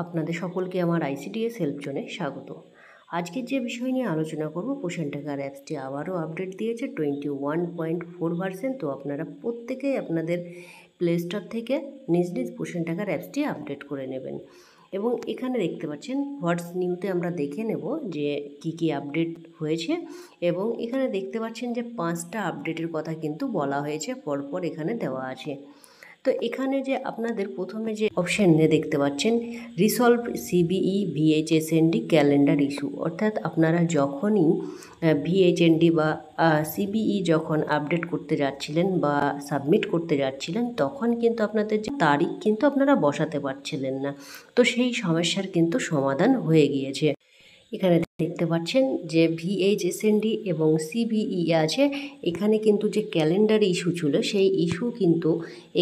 আপনাদের সকলকে আমার আইসিডিএস হেল্প জোনে স্বাগত। আজকের যে বিষয় নিয়ে আলোচনা করব, পোষণ টাকার অ্যাপসটি আবারও আপডেট দিয়েছে 21.4 ভার্সন। তো আপনারা প্রত্যেকেই আপনাদের প্লে স্টোর থেকে নিজ নিজ পোষণ টাকার অ্যাপসটি আপডেট করে নেবেন। এবং এখানে দেখতে পাচ্ছেন হোয়াটস নিউতে আমরা দেখে নেব যে কি আপডেট হয়েছে। এবং এখানে দেখতে পাচ্ছেন যে 5টা আপডেটের কথা কিন্তু বলা হয়েছে, পরপর এখানে দেওয়া আছে। তো এখানে যে আপনাদের প্রথমে যে অপশানে দেখতে পাচ্ছেন রিসলভ সিবিই ভিএইচএসএনডি ক্যালেন্ডার ইস্যু, অর্থাৎ আপনারা যখনই ভিএইচএনডি বা সিবিই যখন আপডেট করতে যাচ্ছিলেন বা সাবমিট করতে যাচ্ছিলেন, তখন কিন্তু আপনাদের যে তারিখ কিন্তু আপনারা বসাতে পারছিলেন না। তো সেই সমস্যার কিন্তু সমাধান হয়ে গিয়েছে। এখানে দেখতে পাচ্ছেন যে ভিএইচএসএনডি এবং সিবিই আছে। এখানে কিন্তু যে ক্যালেন্ডার ইস্যু ছিল, সেই ইস্যু কিন্তু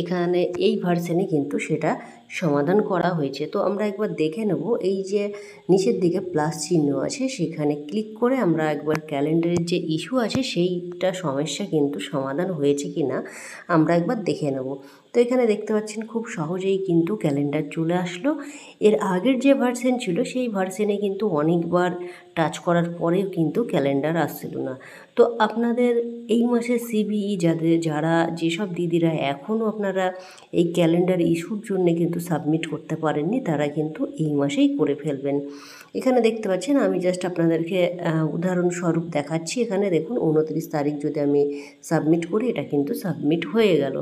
এখানে এই ভার্সনে কিন্তু সেটা সমাধান করা হয়েছে। তো আমরা একবার দেখে নেব, এই যে নিচের দিকে প্লাস চিহ্ন আছে সেখানে ক্লিক করে আমরা একবার ক্যালেন্ডারের যে ইস্যু আছে সেইটা সমস্যা কিন্তু সমাধান হয়েছে কি না আমরা একবার দেখে নেব। তো এখানে দেখতে পাচ্ছেন খুব সহজেই কিন্তু ক্যালেন্ডার চলে আসলো। এর আগের যে ভার্সন ছিল সেই ভার্সনে কিন্তু অনেকবার টাচ করার পরেও কিন্তু ক্যালেন্ডার আসছিল না। তো আপনাদের এই মাসে সিবিই যারা যেসব দিদিরা এখনও আপনারা এই ক্যালেন্ডার ইস্যুর জন্য কিন্তু সাবমিট করতে পারেননি, তারা কিন্তু এই মাসেই করে ফেলবেন। এখানে দেখতে পাচ্ছেন আমি জাস্ট আপনাদেরকে উদাহরণস্বরূপ দেখাচ্ছি। এখানে দেখুন 29 তারিখ যদি আমি সাবমিট করি, এটা কিন্তু সাবমিট হয়ে গেল।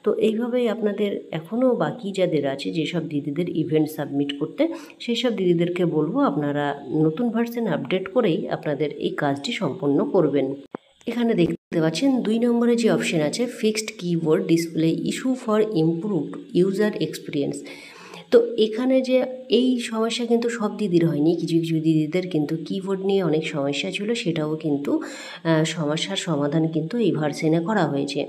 তো এইভাবেই আপনাদের এখনও বাকি যাদের আছে, যেসব দিদিদের ইভেন্ট সাবমিট করতে, সেই সব দিদিদেরকে বলবো আপনারা নতুন ভার্সন আপডেট করেই আপনাদের এই কাজটি সম্পন্ন করবেন। এখানে দেখতে পাচ্ছেন 2 নম্বরে যে অপশন আছে fixed keyboard display issue for improved user experience. তো এখানে যে এই সমস্যা কিন্তু সব দিদির হয়নি, কিছু কিছু দিদিদের কিন্তু কিবোর্ড নিয়ে অনেক সমস্যা ছিল, সেটাও কিন্তু সমস্যার সমাধান কিন্তু এই ভার্সনে করা হয়েছে।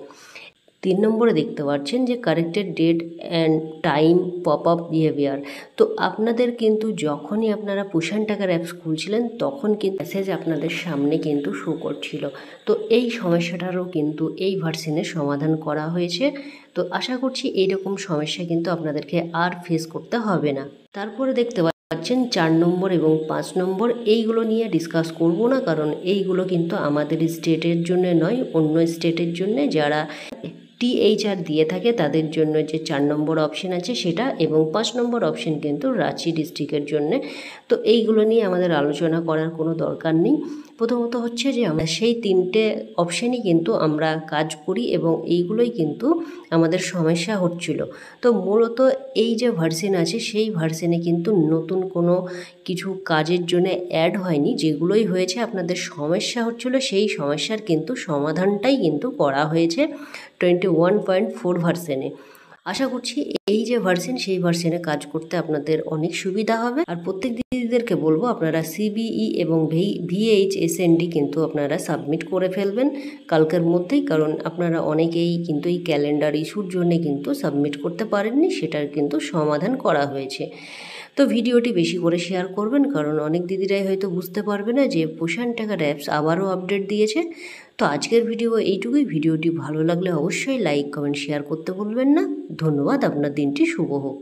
3 নম্বরে দেখতে পাচ্ছেন যে corrected date and time pop up behaviour. তো আপনাদের কিন্তু যখনই আপনারা পোষণ টাকার অ্যাপস খুলছিলেন, তখন কিন্তু মেসেজ আপনাদের সামনে কিন্তু শো করছিল। তো এই সমস্যাটারও কিন্তু এই ভার্সনে সমাধান করা হয়েছে। তো আশা করছি এইরকম সমস্যা কিন্তু আপনাদেরকে আর ফেস করতে হবে না। তারপরে দেখতে পাচ্ছেন 4 নম্বর এবং 5 নম্বর, এইগুলো নিয়ে ডিসকাস করব না, কারণ এইগুলো কিন্তু আমাদের স্টেটের জন্য নয়, অন্য স্টেটের জন্য যারা টিএইচআর দিয়ে থাকে তাদের জন্য যে 4 নম্বর অপশন আছে সেটা, এবং 5 নম্বর অপশন কিন্তু রাঁচি ডিস্ট্রিক্টের জন্য। তো এইগুলো নিয়ে আমাদের আলোচনা করার কোনো দরকার নেই। প্রথমত হচ্ছে যে আমরা সেই 3টে অপশানই কিন্তু আমরা কাজ করি এবং এইগুলোই কিন্তু আমাদের সমস্যা হচ্ছিল। তো মূলত এই যে ভার্সন আছে সেই ভার্সনে কিন্তু নতুন কোনো কিছু কাজের জন্য অ্যাড হয়নি, যেগুলোই হয়েছে আপনাদের সমস্যা হচ্ছিল সেই সমস্যার কিন্তু সমাধানটাই কিন্তু করা হয়েছে 21.4 ভার্সনে। আশা করছি এই যে ভার্সন সেই ভার্সনে কাজ করতে আপনাদের অনেক সুবিধা হবে। আর প্রত্যেক দিদিদেরকে বলবো আপনারা সিবিই এবং ভিএইচএসএনডি কিন্তু আপনারা সাবমিট করে ফেলবেন কালকের মধ্যেই, কারণ আপনারা অনেকেই কিন্তু এই ক্যালেন্ডার ইস্যুর জন্য কিন্তু সাবমিট করতে পারেননি, সেটার কিন্তু সমাধান করা হয়েছে। তো ভিডিওটি বেশি করে শেয়ার করবেন, কারণ অনেক দিদিরাই হয়তো বুঝতে পারবে না যে পোষণ টাকার অ্যাপস আবারও আপডেট দিয়েছে। তো আজকের ভিডিও এইটুকুই। ভিডিওটি ভালো লাগলে অবশ্যই লাইক কমেন্ট শেয়ার করতে ভুলবেন না। ধন্যবাদ, আপনার দিনটি শুভ হোক।